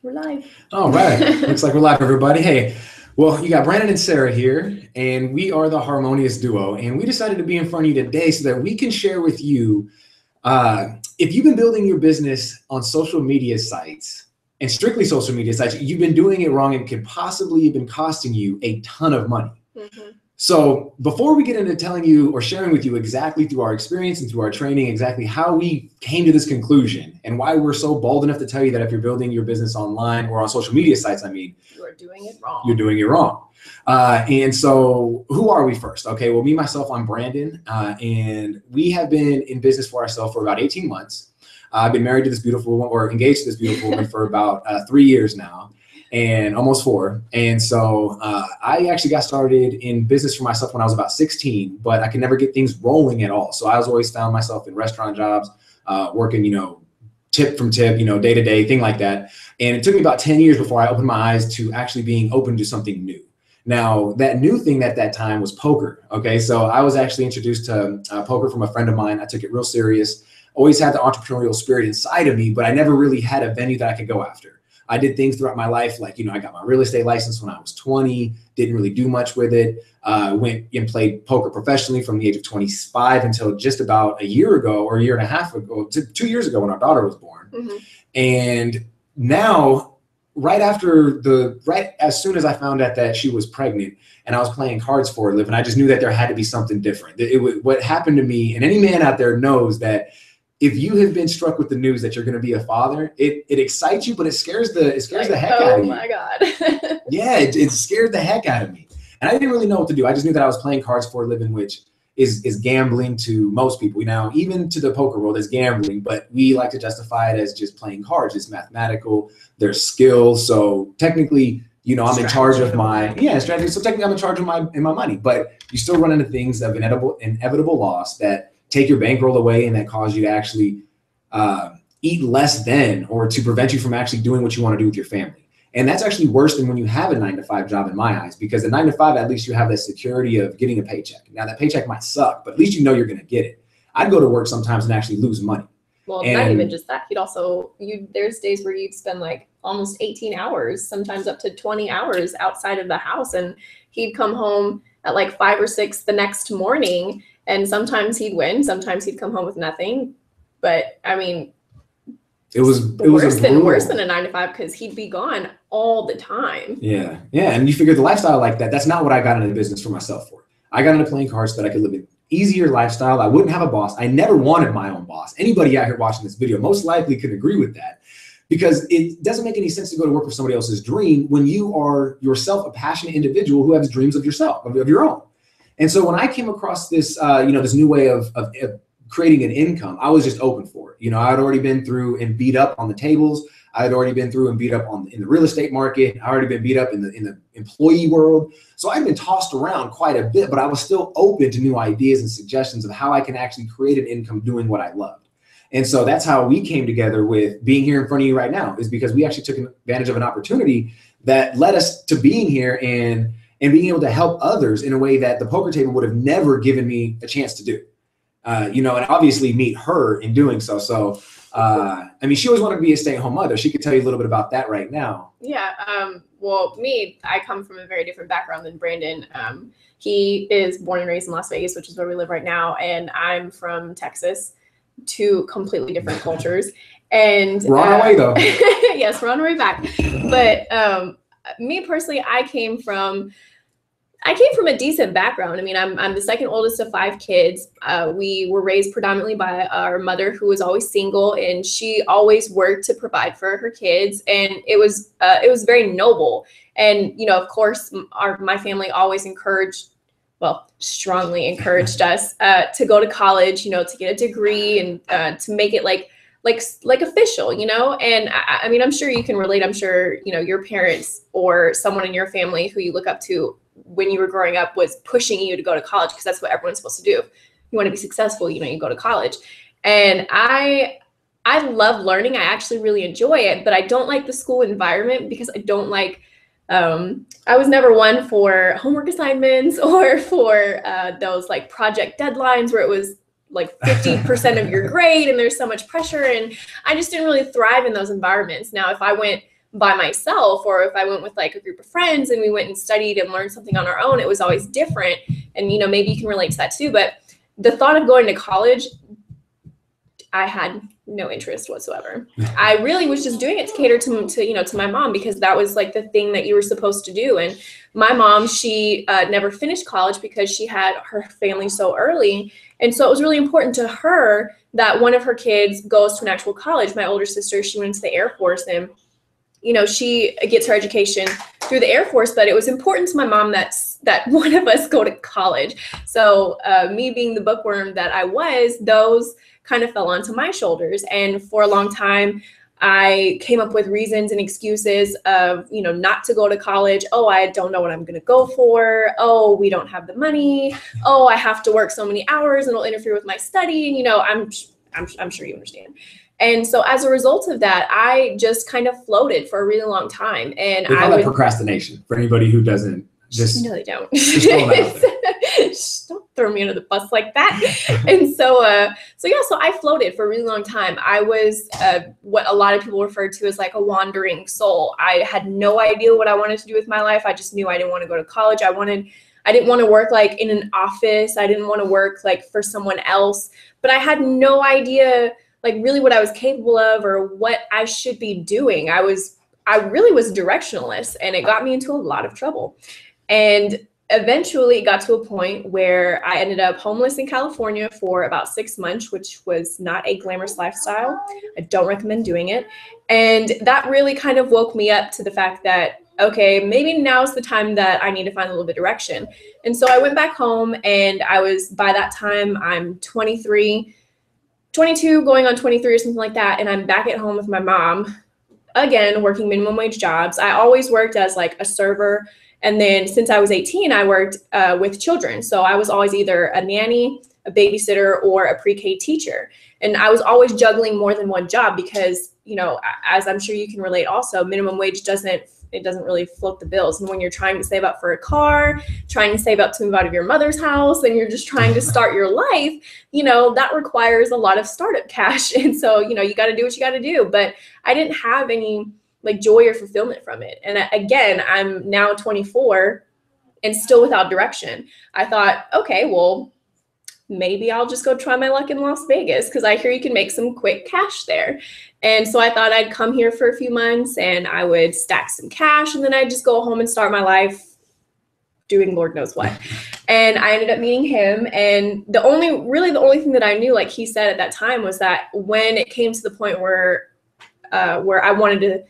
We're live. All right. Looks like we're live, everybody. Hey, well, you got Brandon and Sarah here, and we are the Harmonious Duo. And we decided to be in front of you today so that we can share with you if you've been building your business on social media sites and strictly social media sites, you've been doing it wrong and could possibly have been costing you a ton of money. Mm-hmm. So before we get into telling you or sharing with you exactly through our experience and through our training, exactly how we came to this conclusion and why we're so bold enough to tell you that if you're building your business online or on social media sites, you are doing it wrong. You're doing it wrong. And so who are we first? Okay, well, me, myself, I'm Brandon, and we have been in business for ourselves for about 18 months. I've been married to this beautiful woman, or engaged to this beautiful woman for about 3 years now. And almost 4. And so I actually got started in business for myself when I was about 16, but I could never get things rolling at all. So I was always found myself in restaurant jobs, working, tip from tip, day to day, thing like that. And it took me about 10 years before I opened my eyes to actually being open to something new. Now, that new thing at that time was poker. Okay, so I was actually introduced to poker from a friend of mine. I took it real serious, always had the entrepreneurial spirit inside of me, but I never really had a venue that I could go after. I did things throughout my life, like, I got my real estate license when I was 20, didn't really do much with it. Went and played poker professionally from the age of 25 until just about a year ago or a year and a half ago, 2 years ago when our daughter was born. Mm-hmm. And now, right as soon as I found out that she was pregnant and I was playing cards for a living, I just knew that there had to be something different. What happened to me, and any man out there knows that if you have been struck with the news that you're going to be a father, it excites you, but it scares the heck out of you. Oh my God. Yeah, it scared the heck out of me. And I didn't really know what to do. I just knew that I was playing cards for a living, which is gambling to most people. Now, even to the poker world, is gambling, but we like to justify it as just playing cards. It's mathematical, there's skill. So technically, I'm in charge of my strategy. So technically I'm in charge of my money, but you still run into things of inevitable loss that take your bankroll away and that cause you to actually eat less than, or to prevent you from actually doing what you want to do with your family. And that's actually worse than when you have a 9-to-5 job in my eyes, because the 9-to-5, at least you have that security of getting a paycheck. Now that paycheck might suck, but at least you're going to get it. I'd go to work sometimes and actually lose money. Well, not even just that. There's days where you'd spend like almost 18 hours, sometimes up to 20 hours outside of the house. And he'd come home at like 5 or 6 the next morning. And sometimes he'd win, sometimes he'd come home with nothing. But I mean, it was worse than a 9-to-5, because he'd be gone all the time. Yeah. And you figure the lifestyle like that, that's not what I got into the business for myself for. I got into playing cards so that I could live an easier lifestyle. I wouldn't have a boss. I never wanted my own boss. Anybody out here watching this video most likely could agree with that, because it doesn't make any sense to go to work for somebody else's dream when you are yourself a passionate individual who has dreams of yourself, of your own. And so when I came across this, this new way of creating an income, I was just open for it. I had already been through and beat up on the tables. I had already been through and beat up in the real estate market. I already been beat up in the employee world. So I'd been tossed around quite a bit, but I was still open to new ideas and suggestions of how I can actually create an income doing what I loved. And so that's how we came together with being here in front of you right now, is because we actually took advantage of an opportunity that led us to being here and being able to help others in a way that the poker table would have never given me a chance to do. And obviously meet her in doing so. So, she always wanted to be a stay-at-home mother. She could tell you a little bit about that right now. Yeah. Well, I come from a very different background than Brandon. He is born and raised in Las Vegas, which is where we live right now. And I'm from Texas, 2 completely different cultures. And we're on our way though. Yes, we're on our way back. But me personally, I came from a decent background. I'm the second oldest of 5 kids. We were raised predominantly by our mother, who was always single, and she always worked to provide for her kids. And it was very noble. And, of course, my family always strongly encouraged us to go to college, to get a degree and to make it like official, and I'm sure you can relate. I'm sure, your parents or someone in your family who you look up to when you were growing up was pushing you to go to college, because that's what everyone's supposed to do. You want to be successful, you go to college. And I love learning. I actually really enjoy it, but I don't like the school environment, because I don't like, I was never one for homework assignments or for those like project deadlines where it was like 50% of your grade and there's so much pressure. And I just didn't really thrive in those environments. Now, if I went by myself, or if I went with like a group of friends and we went and studied and learned something on our own, it was always different. And, you know, maybe you can relate to that too. But the thought of going to college, I had no interest whatsoever. I really was just doing it to cater to, you know, to my mom, because that was like the thing that you were supposed to do. And my mom, she never finished college because she had her family so early. And so it was really important to her that one of her kids goes to an actual college. My older sister, she went into the Air Force, and, you know, she gets her education through the Air Force, but it was important to my mom that one of us go to college. So me being the bookworm that I was, those kind of fell onto my shoulders. And for a long time, I came up with reasons and excuses of, you know, not to go to college. Oh, I don't know what I'm going to go for. Oh, we don't have the money. Oh, I have to work so many hours and it'll interfere with my study. And, you know, I'm sure you understand. And so as a result of that, I just kind of floated for a really long time. And they call that procrastination for anybody who doesn't. No, they don't. Just throw them out there. Don't throw me under the bus like that. And so I floated for a really long time. I was what a lot of people refer to as like a wandering soul. I had no idea what I wanted to do with my life. I just knew I didn't want to go to college. I didn't want to work like in an office. I didn't want to work like for someone else, but I had no idea like really what I was capable of or what I should be doing. I really was directionless, and it got me into a lot of trouble. And eventually it got to a point where I ended up homeless in California for about 6 months, which was not a glamorous lifestyle. I don't recommend doing it. And that really kind of woke me up to the fact that, okay, maybe now's the time that I need to find a little bit of direction. And so I went back home, and by that time, I'm 22 going on 23 or something like that. And I'm back at home with my mom, again, working minimum wage jobs. I always worked as like a server. And then since I was 18, I worked with children. So I was always either a nanny, a babysitter, or a pre-K teacher. And I was always juggling more than one job because, you know, as I'm sure you can relate also, minimum wage doesn't really float the bills. And when you're trying to save up for a car, trying to save up to move out of your mother's house, and you're just trying to start your life, you know, that requires a lot of startup cash. And so, you know, you got to do what you got to do. But I didn't have any like joy or fulfillment from it. And again, I'm now 24 and still without direction. I thought, okay, well, maybe I'll just go try my luck in Las Vegas because I hear you can make some quick cash there. And so I thought I'd come here for a few months and I would stack some cash, and then I'd just go home and start my life doing Lord knows what. And I ended up meeting him. And the only thing that I knew, like he said at that time, was that when it came to the point where I wanted to,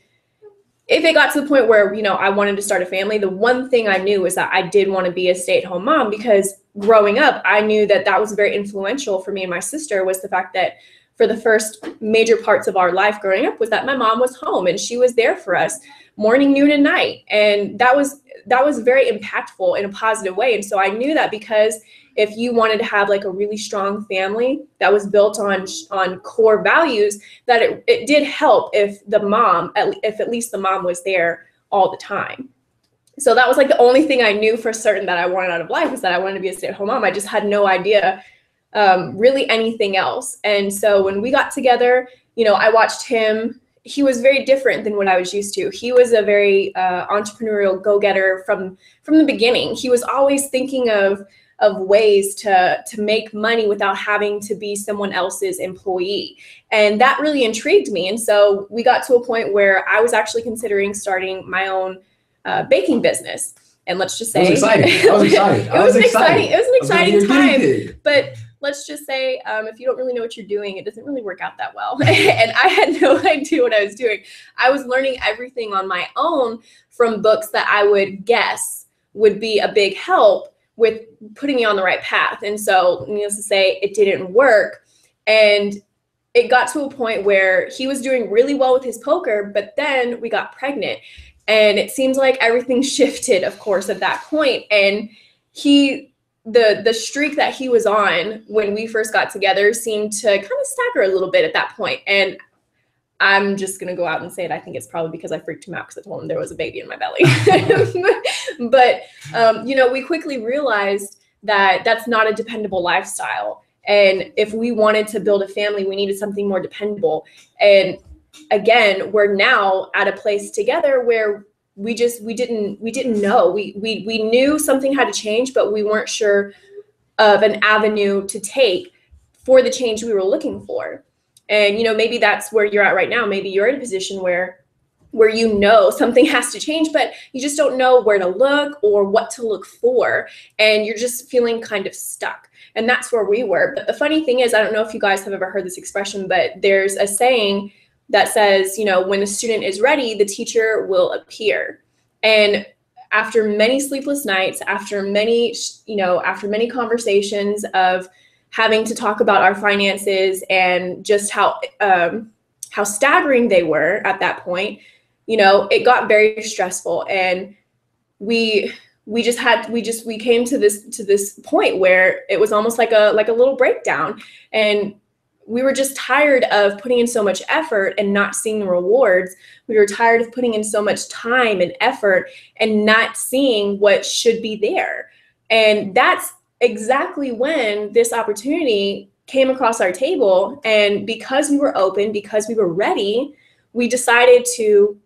if it got to the point where, you know, I wanted to start a family, the one thing I knew was that I did want to be a stay-at-home mom, because growing up, I knew that was very influential for me and my sister, was the fact that for the first major parts of our life growing up was that my mom was home and she was there for us morning, noon, and night. And that was very impactful in a positive way. And so I knew that because if you wanted to have like a really strong family that was built on core values, that it did help if at least the mom was there all the time. So that was like the only thing I knew for certain that I wanted out of life, was that I wanted to be a stay-at-home mom. I just had no idea really anything else. And so when we got together, you know, I watched him. He was very different than what I was used to. He was a very entrepreneurial go-getter from the beginning. He was always thinking of ways to make money without having to be someone else's employee. And that really intrigued me. And so we got to a point where I was actually considering starting my own baking business. And let's just say it was exciting. It was an exciting time. But let's just say if you don't really know what you're doing, it doesn't really work out that well. And I had no idea what I was doing. I was learning everything on my own from books that I would guess would be a big help with putting me on the right path. And so, needless to say, it didn't work. And it got to a point where he was doing really well with his poker, but then we got pregnant. And it seems like everything shifted, of course, at that point. And the streak that he was on when we first got together seemed to kind of stagger a little bit at that point. And I'm just going to go out and say it. I think it's probably because I freaked him out because I told him there was a baby in my belly. But, you know, we quickly realized that that's not a dependable lifestyle. And if we wanted to build a family, we needed something more dependable. And again, we're now at a place together where we didn't know. We knew something had to change, but we weren't sure of an avenue to take for the change we were looking for. And, you know, maybe that's where you're at right now. Maybe you're in a position where you know something has to change, but you just don't know where to look or what to look for. And you're just feeling kind of stuck. And that's where we were. But the funny thing is, I don't know if you guys have ever heard this expression, but there's a saying that says, you know, when the student is ready, the teacher will appear. And after many sleepless nights, after many conversations of having to talk about our finances and just how staggering they were at that point, you know, it got very stressful. And we came to this point where it was almost like a little breakdown. And we were just tired of putting in so much effort and not seeing the rewards. We were tired of putting in so much time and effort and not seeing what should be there. And that's exactly when this opportunity came across our table. And because we were open, because we were ready, we decided to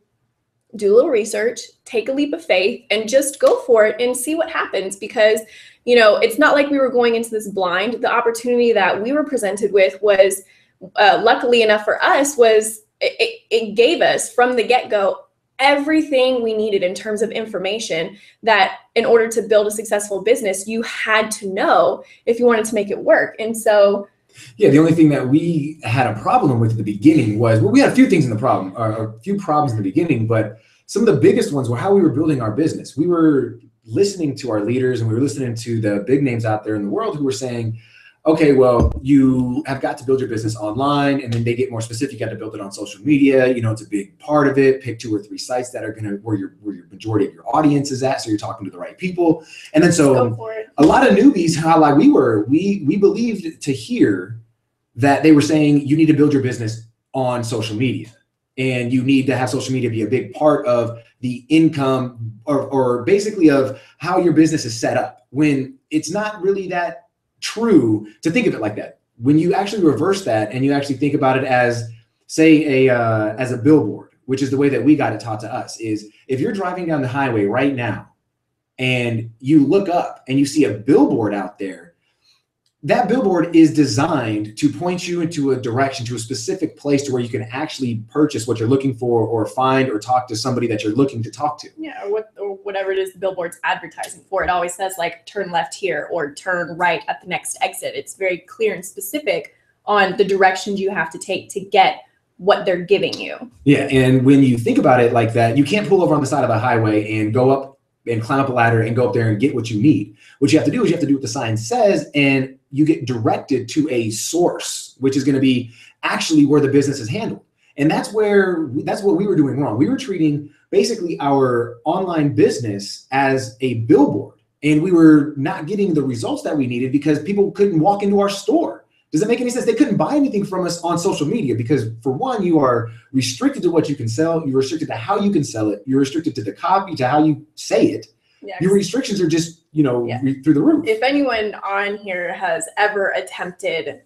do a little research, take a leap of faith, and just go for it and see what happens. Because, you know, it's not like we were going into this blind. The opportunity that we were presented with was, luckily enough for us, was it gave us from the get-go everything we needed in terms of information that in order to build a successful business, you had to know if you wanted to make it work. And so, yeah, the only thing that we had a problem with at the beginning was, well, we had a few things in the problem, or a few problems in the beginning, but some of the biggest ones were how we were building our business. We were listening to our leaders and we were listening to the big names out there in the world who were saying, okay, well, you have got to build your business online, and then they get more specific. You got to build it on social media. You know, it's a big part of it. Pick 2 or 3 sites that are where your majority of your audience is at, so you're talking to the right people. And then so a lot of newbies, how like we were, we believed to hear that they were saying you need to build your business on social media, and you need to have social media be a big part of the income or basically of how your business is set up, when it's not really that true to think of it like that. When you actually reverse that and you actually think about it as, say, as a billboard, which is the way that we got it taught to us, is if you're driving down the highway right now and you look up and you see a billboard out there, that billboard is designed to point you into a direction, to a specific place to where you can actually purchase what you're looking for, or find or talk to somebody that you're looking to talk to. Yeah, or whatever it is the billboard's advertising for. It always says like turn left here or turn right at the next exit. It's very clear and specific on the directions you have to take to get what they're giving you. Yeah, and when you think about it like that, you can't pull over on the side of the highway and go up and climb up a ladder and go up there and get what you need. What you have to do is you have to do what the sign says, and you get directed to a source, which is going to be actually where the business is handled. And that's what we were doing wrong. We were treating basically our online business as a billboard, and we were not getting the results that we needed because people couldn't walk into our store. Does that make any sense? They couldn't buy anything from us on social media because, for one, you are restricted to what you can sell. You're restricted to how you can sell it. You're restricted to the copy, to how you say it. Yes. Your restrictions are just, through the roof. If anyone on here has ever attempted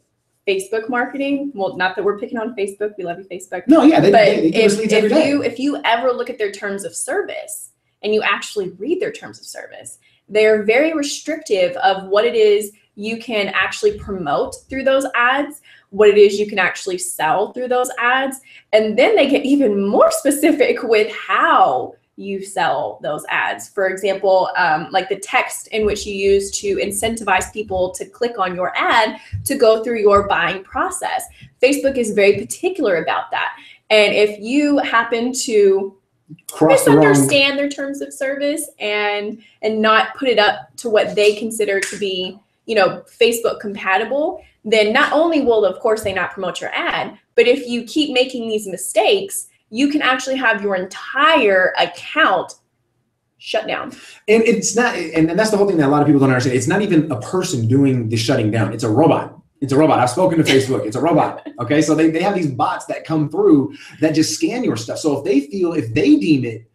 Facebook marketing, well, not that we're picking on Facebook, we love you, Facebook. No, yeah, they give us leads every day. If you ever look at their terms of service and you actually read their terms of service, they're very restrictive of what it is you can actually promote through those ads, what it is you can actually sell through those ads. And then they get even more specific with how you sell those ads. For example, like the text in which you use to incentivize people to click on your ad to go through your buying process. Facebook is very particular about that. And if you happen to misunderstand their terms of service and not put it up to what they consider to be, Facebook compatible, then not only will, of course, they not promote your ad, but if you keep making these mistakes, you can actually have your entire account shut down. And it's not, and that's the whole thing that a lot of people don't understand. It's not even a person doing the shutting down. It's a robot. It's a robot. I've spoken to Facebook. It's a robot. Okay. So they have these bots that come through that just scan your stuff. So if they deem it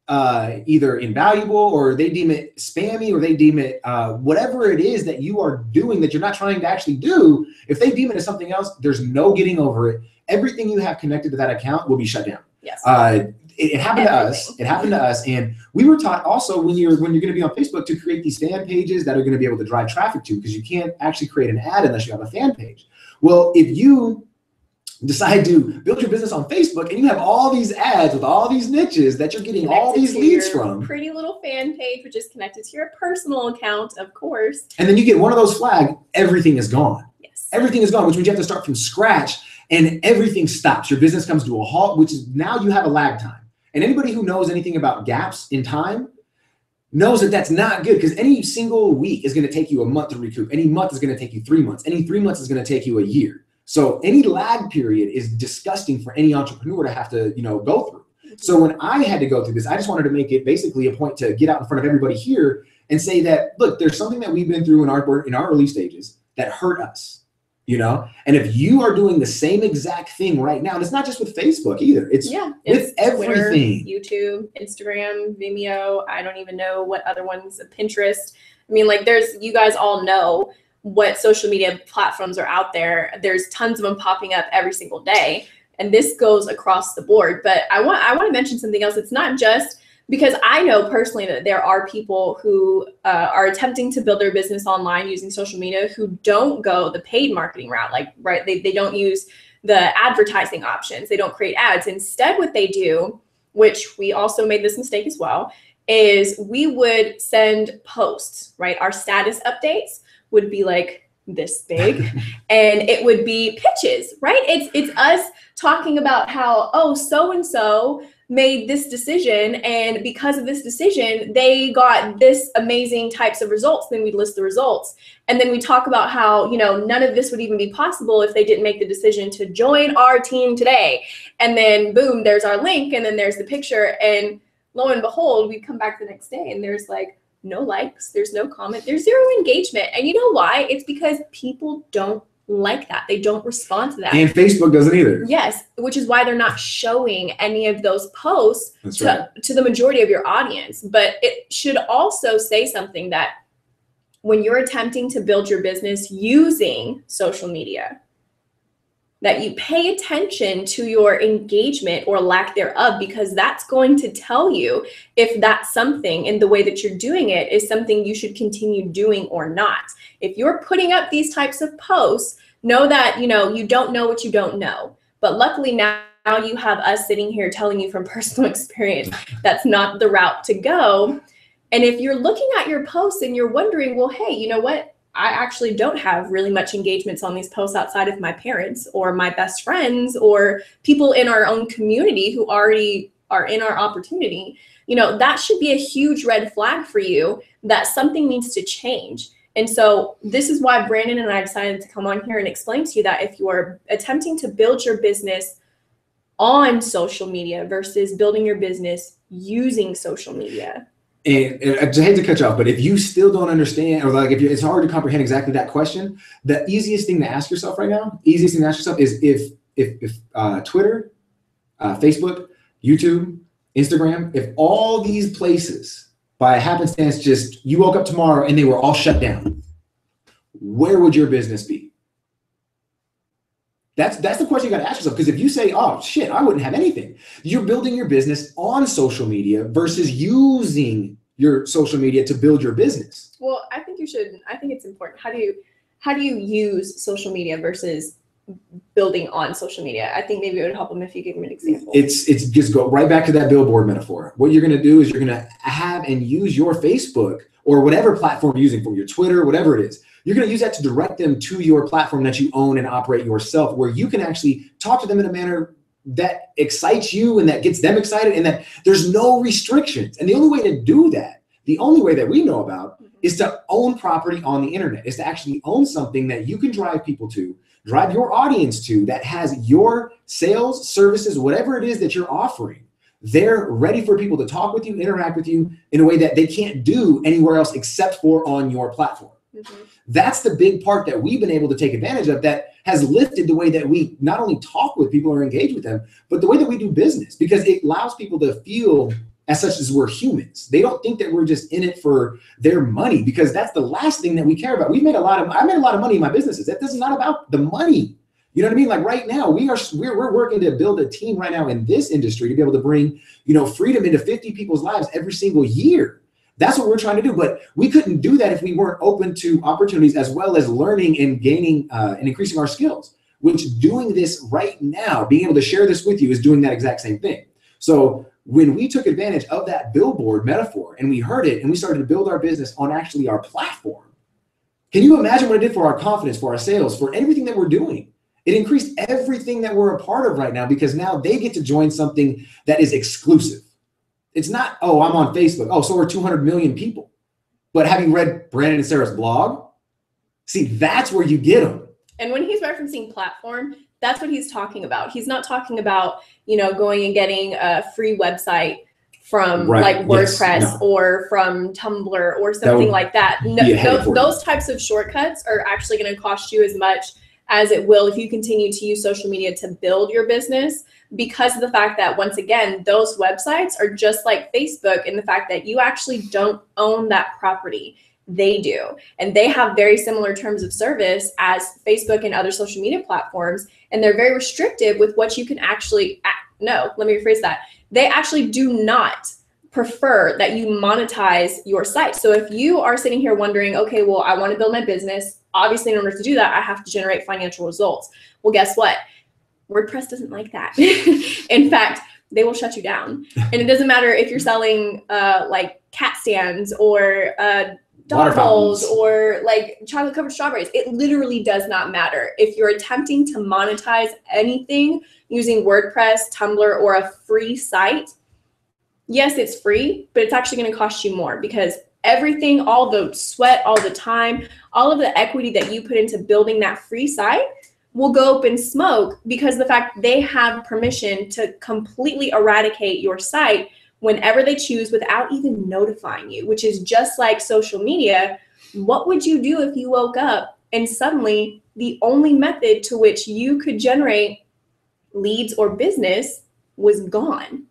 either invaluable, or they deem it spammy, or they deem it whatever it is that you are doing that you're not trying to actually do. If they deem it as something else, there's no getting over it. Everything you have connected to that account will be shut down. Yes. It happened to us. It happened to us, and we were taught also when you're going to be on Facebook to create these fan pages that are going to be able to drive traffic to, because you can't actually create an ad unless you have a fan page. Well, if you decide to build your business on Facebook and you have all these ads with all these niches that you're getting all these leads from, pretty little fan page, which is connected to your personal account, of course, and then you get one of those flagged, everything is gone. Yes. Everything is gone, which means you have to start from scratch, and everything stops. Your business comes to a halt, which is now you have a lag time. And anybody who knows anything about gaps in time knows that that's not good, because any single week is going to take you a month to recoup. Any month is going to take you 3 months. Any 3 months is going to take you a year. So any lag period is disgusting for any entrepreneur to have to, go through. So when I had to go through this, I just wanted to make it basically a point to get out in front of everybody here and say that, look, there's something that we've been through in our early stages that hurt us. And if you are doing the same exact thing right now, and it's not just with Facebook either, it's with everything. Twitter, YouTube, Instagram, Vimeo, I don't even know what other ones, Pinterest. I mean, like you guys all know what social media platforms are out there. There's tons of them popping up every single day. And this goes across the board. But I want to mention something else. It's not just because I know personally that there are people who are attempting to build their business online using social media who don't go the paid marketing route. They don't use the advertising options. They don't create ads. Instead, what they do, which we also made this mistake as well, is we would send posts, right? Our status updates would be like this big, and it would be pitches, right? It's us talking about how, oh, so-and-so made this decision, and because of this decision, they got this amazing types of results. Then we'd list the results. And then we talk about how, none of this would even be possible if they didn't make the decision to join our team today. And then boom, there's our link, and then there's the picture. And lo and behold, we come back the next day and there's like no likes, there's no comment, there's zero engagement. And you know why? It's because people don't like that. They don't respond to that. And Facebook doesn't either. Yes, which is why they're not showing any of those posts to the majority of your audience. But it should also say something that when you're attempting to build your business using social media, that you pay attention to your engagement or lack thereof, because that's going to tell you if that's something in the way that you're doing it is something you should continue doing or not. If you're putting up these types of posts, know that, you don't know what you don't know. But luckily now you have us sitting here telling you from personal experience that's not the route to go. And if you're looking at your posts and you're wondering, well, hey, you know what? I actually don't have really much engagements on these posts outside of my parents or my best friends or people in our own community who already are in our opportunity. That should be a huge red flag for you that something needs to change. And so this is why Brandon and I decided to come on here and explain to you that if you are attempting to build your business on social media versus building your business using social media. And I just hate to cut you off, but if you still don't understand, or like it's hard to comprehend exactly that question, the easiest thing to ask yourself right now, is if Twitter, Facebook, YouTube, Instagram, if all these places by happenstance just you woke up tomorrow and they were all shut down, where would your business be? That's the question you got to ask yourself, because if you say, oh shit, I wouldn't have anything, you're building your business on social media versus using your social media to build your business. Well, I think it's important. How do you use social media versus building on social media? I think maybe it would help them if you give them an example. It's just go right back to that billboard metaphor. What you're going to do is you're going to have and use your Facebook or whatever platform you're using, from your Twitter, whatever it is. You're going to use that to direct them to your platform that you own and operate yourself, where you can actually talk to them in a manner that excites you and that gets them excited, and that there's no restrictions. And the only way to do that, the only way that we know about, is to own property on the internet, is to actually own something that you can drive people to, drive your audience to, that has your sales, services, whatever it is that you're offering. They're ready for people to talk with you, interact with you in a way that they can't do anywhere else except for on your platform. Mm-hmm. That's the big part that we've been able to take advantage of, that has lifted the way that we not only talk with people or engage with them, but the way that we do business, because it allows people to feel as such as we're humans. They don't think that we're just in it for their money, because that's the last thing that we care about. I made a lot of money in my businesses. This is not about the money. You know what I mean? Like right now, we're working to build a team right now in this industry to be able to bring, freedom into 50 people's lives every single year. That's what we're trying to do. But we couldn't do that if we weren't open to opportunities, as well as learning and gaining and increasing our skills, which doing this right now, being able to share this with you, is doing that exact same thing. So when we took advantage of that billboard metaphor and we heard it and we started to build our business on actually our platform, can you imagine what it did for our confidence, for our sales, for everything that we're doing? It increased everything that we're a part of right now, because now they get to join something that is exclusive. It's not, oh, I'm on Facebook. Oh, so are 200 million people. But having read Brandon and Sarah's blog, see, that's where you get them. And when he's referencing platform, that's what he's talking about. He's not talking about, going and getting a free website from like WordPress or from Tumblr or something like that. No, those types of shortcuts are actually going to cost you as much as it will if you continue to use social media to build your business, because of the fact that, once again, those websites are just like Facebook in the fact that you actually don't own that property. They do. And they have very similar terms of service as Facebook and other social media platforms. And they're very restrictive with what you can actually, no, let me rephrase that. They actually do not prefer that you monetize your site. So if you are sitting here wondering, okay, well, I want to build my business. Obviously, in order to do that, I have to generate financial results. Well, guess what? WordPress doesn't like that. In fact, they will shut you down. And it doesn't matter if you're selling like cat stands or dog bowls or like chocolate covered strawberries. It literally does not matter. If you're attempting to monetize anything using WordPress, Tumblr, or a free site, yes, it's free, but it's actually going to cost you more, because everything, all the sweat, all the time, all of the equity that you put into building that free site will go up in smoke, because of the fact they have permission to completely eradicate your site whenever they choose without even notifying you, which is just like social media. What would you do if you woke up and suddenly the only method to which you could generate leads or business was gone?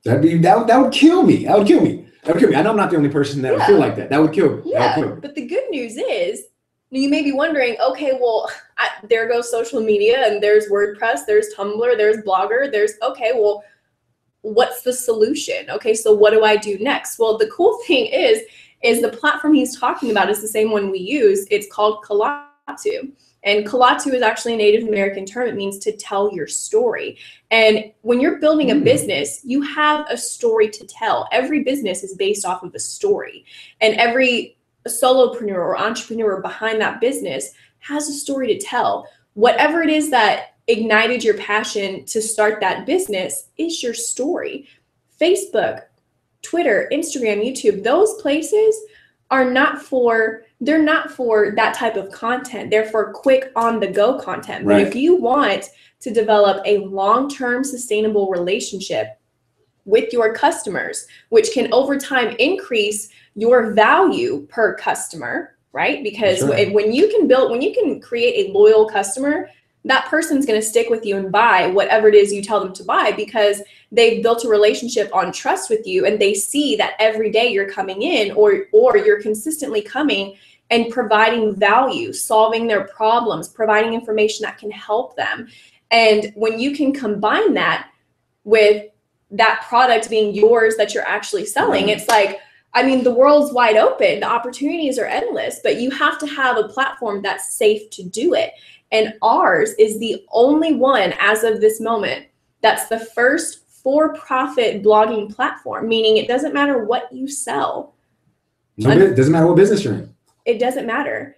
That would kill me. That would kill me. I know I'm not the only person that would feel like that. That would kill me. Yeah, but the good news is, you may be wondering, okay, well, there goes social media, and there's WordPress, there's Tumblr, there's Blogger, okay, well, what's the solution? Okay, so what do I do next? Well, the cool thing is the platform he's talking about is the same one we use. It's called Kalatu. And Kalatu is actually a Native American term. It means to tell your story. And when you're building a business, you have a story to tell. Every business is based off of a story. And every solopreneur or entrepreneur behind that business has a story to tell. Whatever it is that ignited your passion to start that business is your story. Facebook, Twitter, Instagram, YouTube, those places are not for that type of content. They're for quick on-the-go content. But if you want to develop a long-term sustainable relationship with your customers, which can over time increase your value per customer, right? Because when you can create a loyal customer, that person's going to stick with you and buy whatever it is you tell them to buy, because they've built a relationship on trust with you, and they see that every day you're coming in or you're consistently coming and providing value, solving their problems, providing information that can help them. And when you can combine that with that product being yours that you're actually selling, it's like, I mean, the world's wide open. The opportunities are endless, but you have to have a platform that's safe to do it. And ours is the only one, as of this moment, that's the first for-profit blogging platform, meaning it doesn't matter what you sell. It doesn't matter what business you're in. It doesn't matter.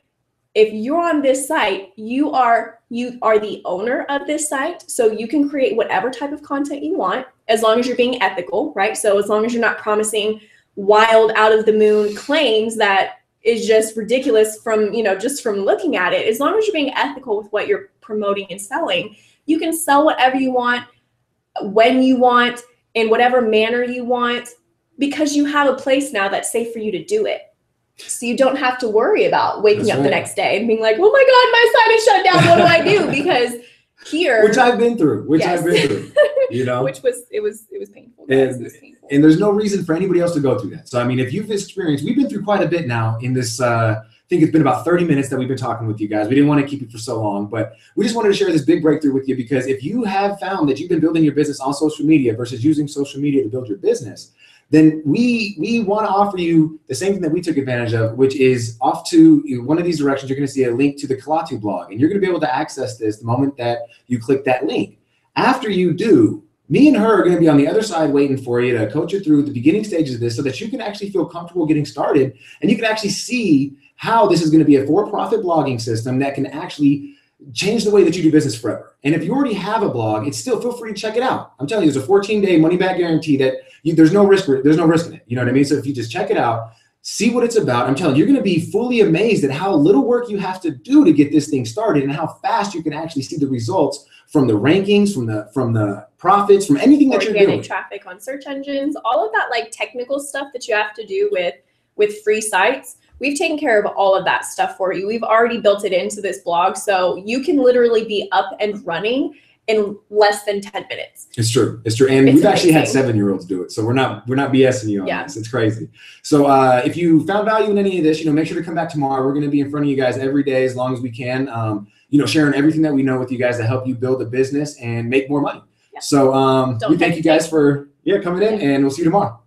If you're on this site, you are the owner of this site, so you can create whatever type of content you want, as long as you're being ethical, right? So as long as you're not promising wild, out of the moon claims that is just ridiculous from, just from looking at it. As long as you're being ethical with what you're promoting and selling, you can sell whatever you want, when you want, in whatever manner you want, because you have a place now that's safe for you to do it. So you don't have to worry about waking up the next day and being like, oh my God, my site is shut down. What do I do? Because here, which I've been through, Yes. I've been through, you know, which was painful. Guys. It was painful. and there's no reason for anybody else to go through that. So, I mean, if you've experienced, we've been through quite a bit now in this, I think it's been about 30 minutes that we've been talking with you guys. We didn't want to keep you for so long, but we just wanted to share this big breakthrough with you, because if you have found that you've been building your business on social media versus using social media to build your business, then we want to offer you the same thing that we took advantage of, which is off to one of these directions. You're going to see a link to the Klaatu blog, and you're going to be able to access this the moment that you click that link. After you do, me and her are going to be on the other side waiting for you to coach you through the beginning stages of this, so that you can actually feel comfortable getting started, and you can actually see how this is going to be a for-profit blogging system that can actually change the way that you do business forever. And if you already have a blog, it's still, feel free to check it out. I'm telling you, there's a 14-day money-back guarantee that there's no risk in it. You know what I mean? So if you just check it out, see what it's about, I'm telling you, you're going to be fully amazed at how little work you have to do to get this thing started, and how fast you can actually see the results from the rankings, from the profits, from anything that you're doing. Organic traffic on search engines, all of that like technical stuff that you have to do with free sites. We've taken care of all of that stuff for you. We've already built it into this blog, so you can literally be up and running in less than 10 minutes. It's true. It's true. And we've actually had 7-year-olds do it. So we're not BSing you on this. It's crazy. So if you found value in any of this, make sure to come back tomorrow. We're going to be in front of you guys every day as long as we can, sharing everything that we know with you guys to help you build a business and make more money. Yeah. So we thank you guys for coming in, and we'll see you tomorrow.